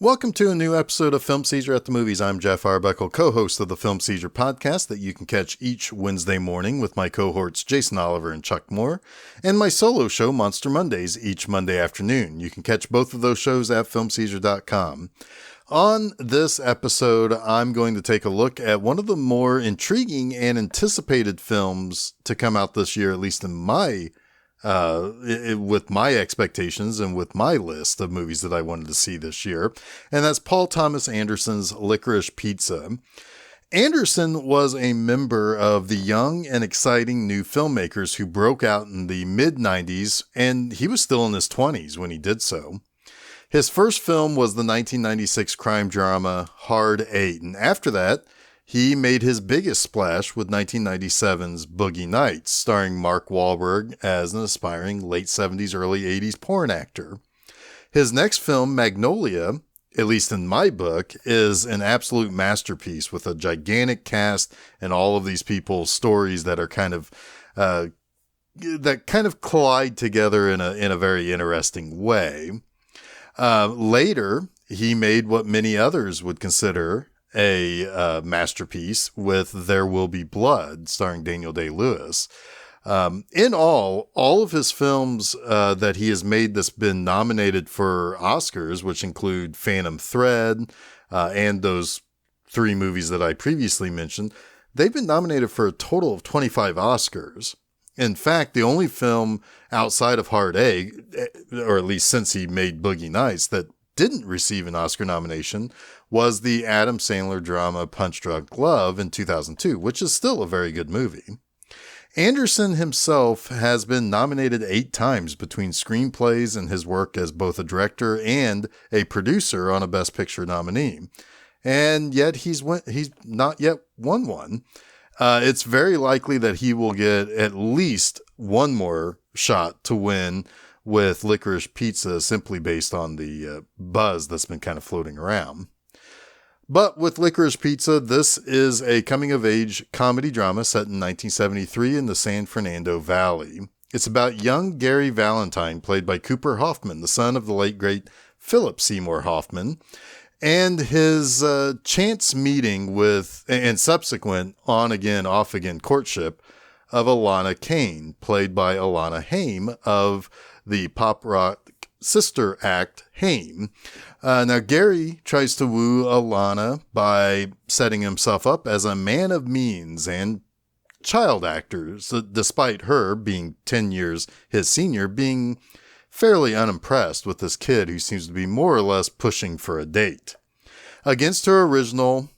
Welcome to a new episode of Film Seizure at the Movies. I'm Geoff Arbuckle, co-host of the Film Seizure podcast that you can catch each Wednesday morning with my cohorts Jason Oliver and Chuck Moore, and my solo show Monster Mondays each Monday afternoon. You can catch both of those shows at filmseizure.com. On this episode, I'm going to take a look at one of the more intriguing and anticipated films to come out this year, at least in my with my expectations and with my list of movies that I wanted to see this year. And that's Paul Thomas Anderson's Licorice Pizza. Anderson was a member of the young and exciting new filmmakers who broke out in the mid-90s, and he was still in his 20s when he did so. His first film was the 1996 crime drama Hard Eight, and after that, he made his biggest splash with 1997's Boogie Nights, starring Mark Wahlberg as an aspiring late 70s, early 80s porn actor. His next film, Magnolia, at least in my book, is an absolute masterpiece with a gigantic cast and all of these people's stories that are kind of collide together in a very interesting way. Later, he made what many others would consider a masterpiece with There Will Be Blood, starring Daniel Day-Lewis. In all of his films that he has made that's been nominated for Oscars, which include Phantom Thread and those three movies that I previously mentioned, they've been nominated for a total of 25 Oscars. In fact, the only film outside of Hard Eight, or at least since he made Boogie Nights, that didn't receive an Oscar nomination was the Adam Sandler drama Punch Drunk Love in 2002, which is still a very good movie. Anderson himself has been nominated 8 times between screenplays and his work as both a director and a producer on a Best Picture nominee. And yet he's not yet won one. It's very likely that he will get at least one more shot to win with Licorice Pizza, simply based on the buzz that's been kind of floating around. But with Licorice Pizza, this is a coming-of-age comedy drama set in 1973 in the San Fernando Valley. It's about young Gary Valentine, played by Cooper Hoffman, the son of the late, great Philip Seymour Hoffman, and his chance meeting with, and subsequent on-again, off-again courtship of Alana Kane, played by Alana Haim of the pop rock sister act Haim. Now, Gary tries to woo Alana by setting himself up as a man of means and child actor, so despite her, being 10 years his senior, being fairly unimpressed with this kid who seems to be more or less pushing for a date. Against her original,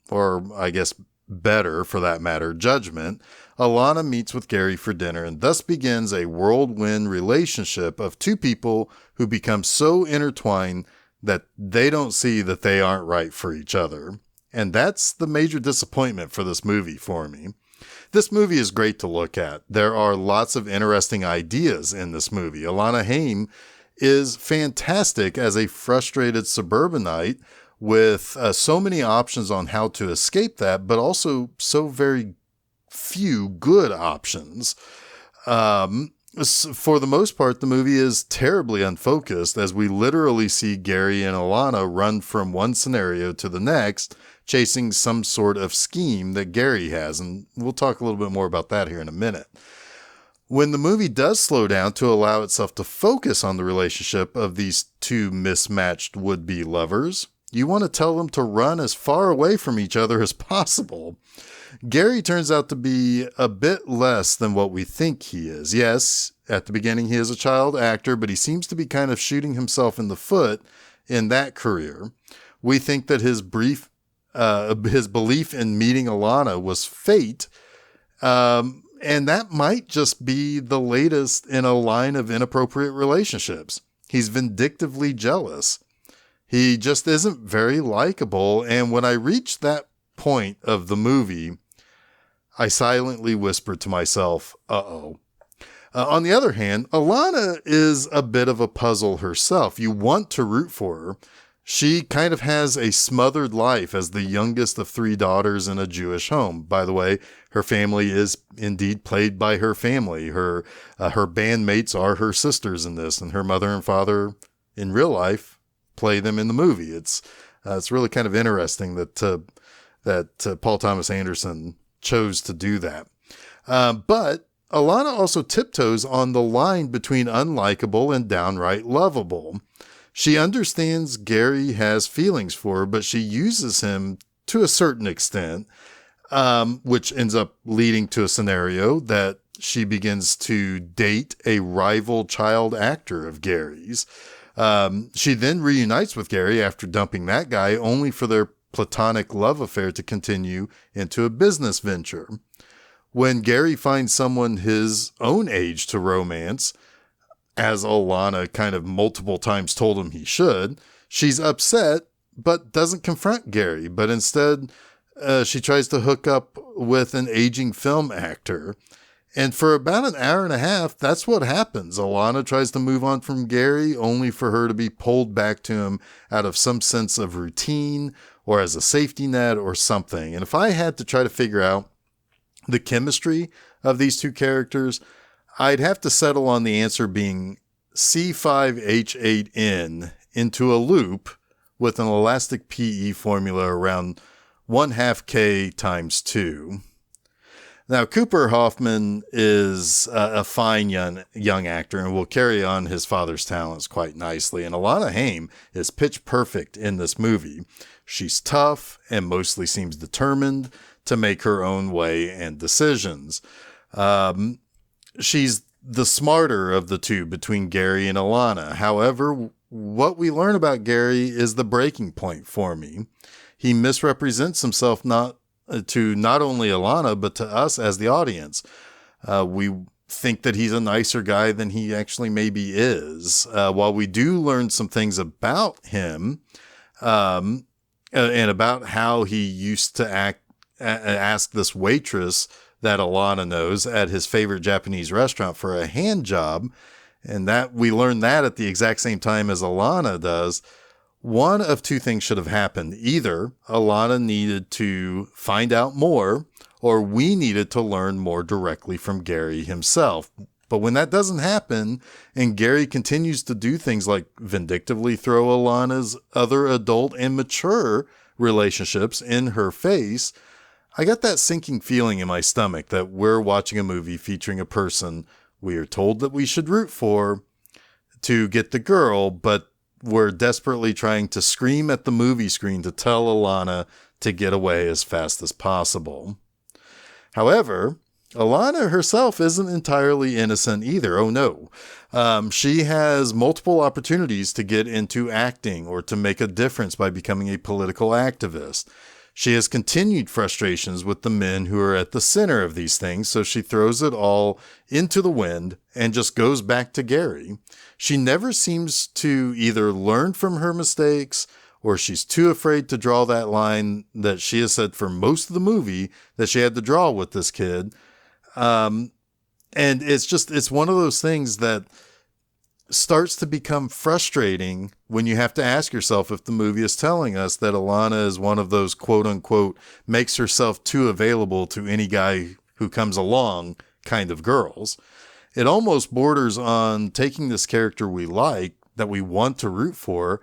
or I guess better for that matter, judgment, Alana meets with Gary for dinner and thus begins a whirlwind relationship of two people who become so intertwined that they don't see that they aren't right for each other. And that's the major disappointment for this movie for me. This movie is great to look at. There are lots of interesting ideas in this movie. Alana Haim is fantastic as a frustrated suburbanite with so many options on how to escape that, but also so very few good options. For the most part, the movie is terribly unfocused as we literally see Gary and Alana run from one scenario to the next, chasing some sort of scheme that Gary has. And we'll talk a little bit more about that here in a minute. When the movie does slow down to allow itself to focus on the relationship of these two mismatched would-be lovers, you want to tell them to run as far away from each other as possible. Gary turns out to be a bit less than what we think he is. Yes, at the beginning he is a child actor, but he seems to be kind of shooting himself in the foot in that career. We think that his belief in meeting Alana was fate, and that might just be the latest in a line of inappropriate relationships. He's vindictively jealous. He just isn't very likable, and when I reached that point of the movie, I silently whispered to myself, uh-oh. On the other hand, Alana is a bit of a puzzle herself. You want to root for her. She kind of has a smothered life as the youngest of 3 daughters in a Jewish home. By the way, her family is indeed played by her family. Her bandmates are her sisters in this, and her mother and father in real life play them in the movie. It's really kind of interesting that Paul Thomas Anderson chose to do that. But Alana also tiptoes on the line between unlikable and downright lovable. She understands Gary has feelings for her, but she uses him to a certain extent, which ends up leading to a scenario that she begins to date a rival child actor of Gary's. She then reunites with Gary after dumping that guy, only for their platonic love affair to continue into a business venture. When Gary finds someone his own age to romance, as Alana kind of multiple times told him he should, she's upset, but doesn't confront Gary, but instead she tries to hook up with an aging film actor. And for about an hour and a half, that's what happens. Alana tries to move on from Gary, only for her to be pulled back to him out of some sense of routine or as a safety net or something. And if I had to try to figure out the chemistry of these two characters, I'd have to settle on the answer being C5H8N into a loop with an elastic PE formula around 1/2 K times 2. Now, Cooper Hoffman is a fine young actor and will carry on his father's talents quite nicely. And Alana Haim is pitch perfect in this movie. She's tough and mostly seems determined to make her own way and decisions. She's the smarter of the two between Gary and Alana. However, what we learn about Gary is the breaking point for me. He misrepresents himself not only Alana, but to us as the audience. We think that he's a nicer guy than he actually maybe is. While we do learn some things about him, and about how he used to ask this waitress that Alana knows at his favorite Japanese restaurant for a hand job, and that we learn that at the exact same time as Alana does. One of two things should have happened. Either Alana needed to find out more, or we needed to learn more directly from Gary himself. But when that doesn't happen, and Gary continues to do things like vindictively throw Alana's other adult and mature relationships in her face, I got that sinking feeling in my stomach that we're watching a movie featuring a person we are told that we should root for to get the girl, but we're desperately trying to scream at the movie screen to tell Alana to get away as fast as possible. However, Alana herself isn't entirely innocent either. Oh no. She has multiple opportunities to get into acting or to make a difference by becoming a political activist. She has continued frustrations with the men who are at the center of these things, so she throws it all into the wind and just goes back to Gary. She never seems to either learn from her mistakes, or she's too afraid to draw that line that she has said for most of the movie that she had to draw with this kid. And it's one of those things that starts to become frustrating when you have to ask yourself if the movie is telling us that Alana is one of those quote unquote makes herself too available to any guy who comes along kind of girls. It almost borders on taking this character we like, that we want to root for,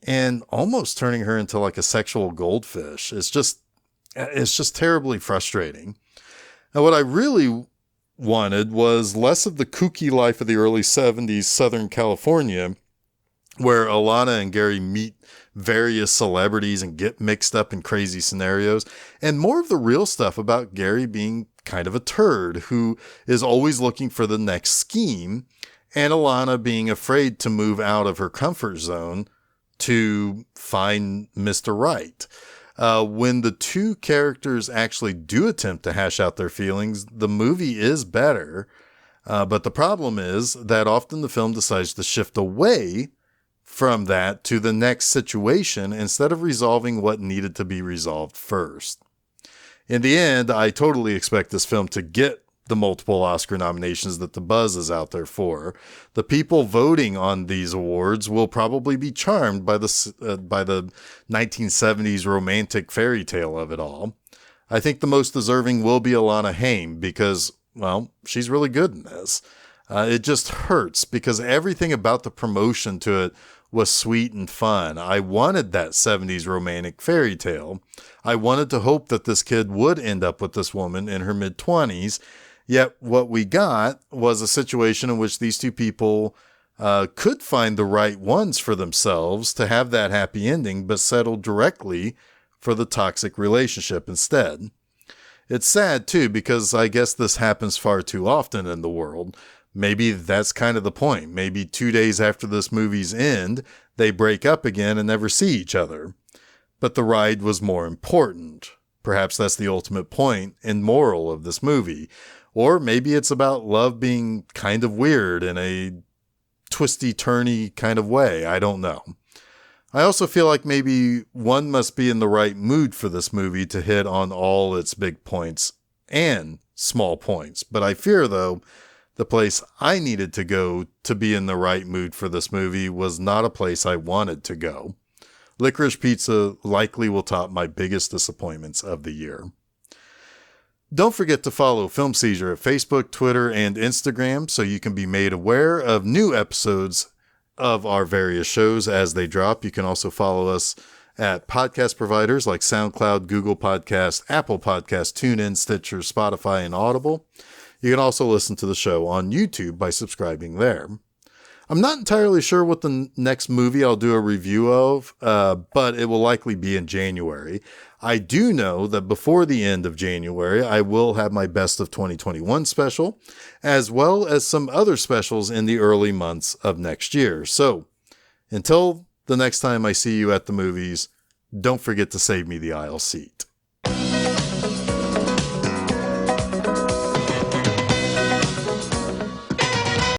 and almost turning her into like a sexual goldfish. It's just terribly frustrating. Now, what I really wanted was less of the kooky life of the early 70s Southern California, where Alana and Gary meet various celebrities and get mixed up in crazy scenarios, and more of the real stuff about Gary being kind of a turd who is always looking for the next scheme, and Alana being afraid to move out of her comfort zone to find Mr. Right. When the two characters actually do attempt to hash out their feelings, the movie is better. But the problem is that often the film decides to shift away from that to the next situation instead of resolving what needed to be resolved first. In the end, I totally expect this film to get the multiple Oscar nominations that the buzz is out there for. The people voting on these awards will probably be charmed by the 1970s romantic fairy tale of it all. I think the most deserving will be Alana Haim because, well, she's really good in this. It just hurts because everything about the promotion to it was sweet and fun. I wanted that 70s romantic fairy tale. I wanted to hope that this kid would end up with this woman in her mid-20s. Yet what we got was a situation in which these two people could find the right ones for themselves to have that happy ending, but settled directly for the toxic relationship instead. It's sad too, because I guess this happens far too often in the world. Maybe that's kind of the point. Maybe 2 days after this movie's end, they break up again and never see each other. But the ride was more important. Perhaps that's the ultimate point and moral of this movie. Or maybe it's about love being kind of weird in a twisty-turny kind of way. I don't know. I also feel like maybe one must be in the right mood for this movie to hit on all its big points and small points. But I fear, though, the place I needed to go to be in the right mood for this movie was not a place I wanted to go. Licorice Pizza likely will top my biggest disappointments of the year. Don't forget to follow Film Seizure at Facebook, Twitter, and Instagram so you can be made aware of new episodes of our various shows as they drop. You can also follow us at podcast providers like SoundCloud, Google Podcast, Apple Podcast, TuneIn, Stitcher, Spotify, and Audible. You can also listen to the show on YouTube by subscribing there. I'm not entirely sure what the next movie I'll do a review of, but it will likely be in January. I do know that before the end of January, I will have my Best of 2021 special, as well as some other specials in the early months of next year. So, until the next time I see you at the movies, don't forget to save me the aisle seat.